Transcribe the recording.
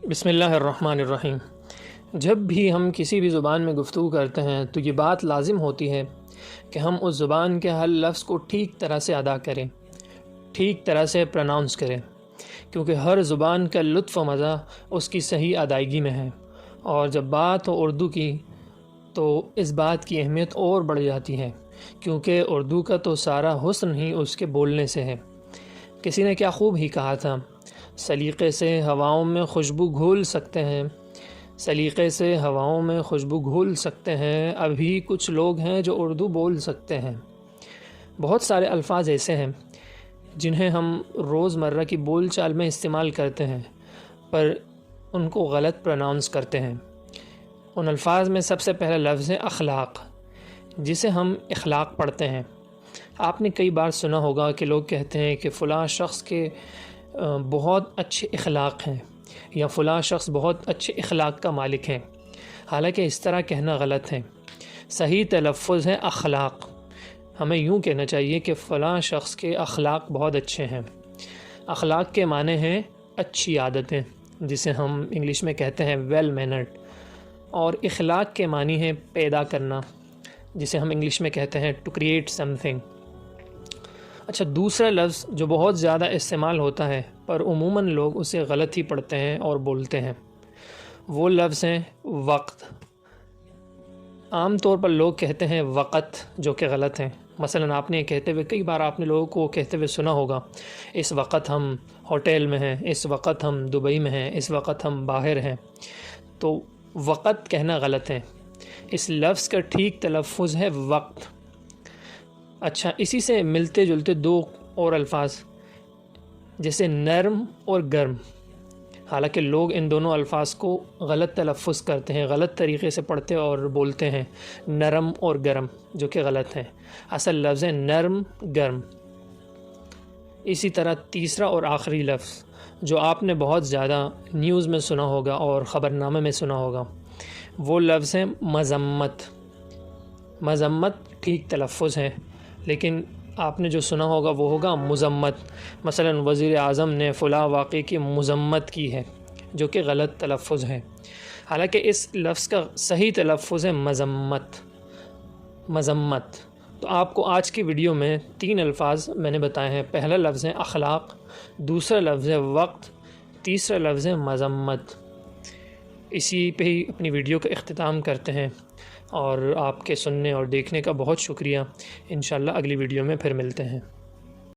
بسم اللہ الرحمن الرحیم۔ جب بھی ہم کسی بھی زبان میں گفتگو کرتے ہیں تو یہ بات لازم ہوتی ہے کہ ہم اس زبان کے ہر لفظ کو ٹھیک طرح سے ادا کریں، ٹھیک طرح سے پروناؤنس کریں، کیونکہ ہر زبان کا لطف و مزہ اس کی صحیح ادائیگی میں ہے۔ اور جب بات ہو اردو کی تو اس بات کی اہمیت اور بڑھ جاتی ہے، کیونکہ اردو کا تو سارا حسن ہی اس کے بولنے سے ہے۔ کسی نے کیا خوب ہی کہا تھا، سلیقے سے ہواؤں میں خوشبو گھول سکتے ہیں، سلیقے سے ہواؤں میں خوشبو گھول سکتے ہیں، ابھی کچھ لوگ ہیں جو اردو بول سکتے ہیں۔ بہت سارے الفاظ ایسے ہیں جنہیں ہم روز مرہ کی بول چال میں استعمال کرتے ہیں پر ان کو غلط پروناؤنس کرتے ہیں۔ ان الفاظ میں سب سے پہلا لفظ ہے اخلاق، جسے ہم اخلاق پڑھتے ہیں۔ آپ نے کئی بار سنا ہوگا کہ لوگ کہتے ہیں کہ فلاں شخص کے بہت اچھے اخلاق ہیں یا فلاں شخص بہت اچھے اخلاق کا مالک ہے، حالانکہ اس طرح کہنا غلط ہے۔ صحیح تلفظ ہے اخلاق۔ ہمیں یوں کہنا چاہیے کہ فلاں شخص کے اخلاق بہت اچھے ہیں۔ اخلاق کے معنی ہیں اچھی عادتیں، جسے ہم انگلش میں کہتے ہیں ویل مینرڈ، اور اخلاق کے معنی ہیں پیدا کرنا، جسے ہم انگلش میں کہتے ہیں ٹو کریٹ سم تھنگ۔ اچھا، دوسرا لفظ جو بہت زیادہ استعمال ہوتا ہے پر عموماً لوگ اسے غلط ہی پڑھتے ہیں اور بولتے ہیں، وہ لفظ ہیں وقت۔ عام طور پر لوگ کہتے ہیں وقت، جو کہ غلط ہیں۔ مثلاً آپ نے کہتے ہوئے کئی بار آپ نے لوگوں کو کہتے ہوئے سنا ہوگا، اس وقت ہم ہوٹل میں ہیں، اس وقت ہم دبئی میں ہیں، اس وقت ہم باہر ہیں۔ تو وقت کہنا غلط ہے، اس لفظ کا ٹھیک تلفظ ہے وقت۔ اچھا، اسی سے ملتے جلتے دو اور الفاظ جیسے نرم اور گرم، حالانکہ لوگ ان دونوں الفاظ کو غلط تلفظ کرتے ہیں، غلط طریقے سے پڑھتے اور بولتے ہیں، نرم اور گرم، جو کہ غلط ہے۔ اصل لفظ ہے نرم گرم۔ اسی طرح تیسرا اور آخری لفظ جو آپ نے بہت زیادہ نیوز میں سنا ہوگا اور خبرنامے میں سنا ہوگا، وہ لفظ ہے مذمت۔ مذمت ٹھیک تلفظ ہے، لیکن آپ نے جو سنا ہوگا وہ ہوگا مذمت۔ مثلاً وزیر اعظم نے فلاں واقعے کی مذمت کی ہے، جو کہ غلط تلفظ ہے، حالانکہ اس لفظ کا صحیح تلفظ ہے مذمت۔ مذمت۔ تو آپ کو آج کی ویڈیو میں 3 الفاظ میں نے بتائے ہیں۔ پہلا لفظ ہے اخلاق، دوسرا لفظ ہے وقت، تیسرا لفظ ہے مذمت۔ اسی پہ ہی اپنی ویڈیو کا اختتام کرتے ہیں، اور آپ کے سننے اور دیکھنے کا بہت شکریہ۔ انشاءاللہ اگلی ویڈیو میں پھر ملتے ہیں۔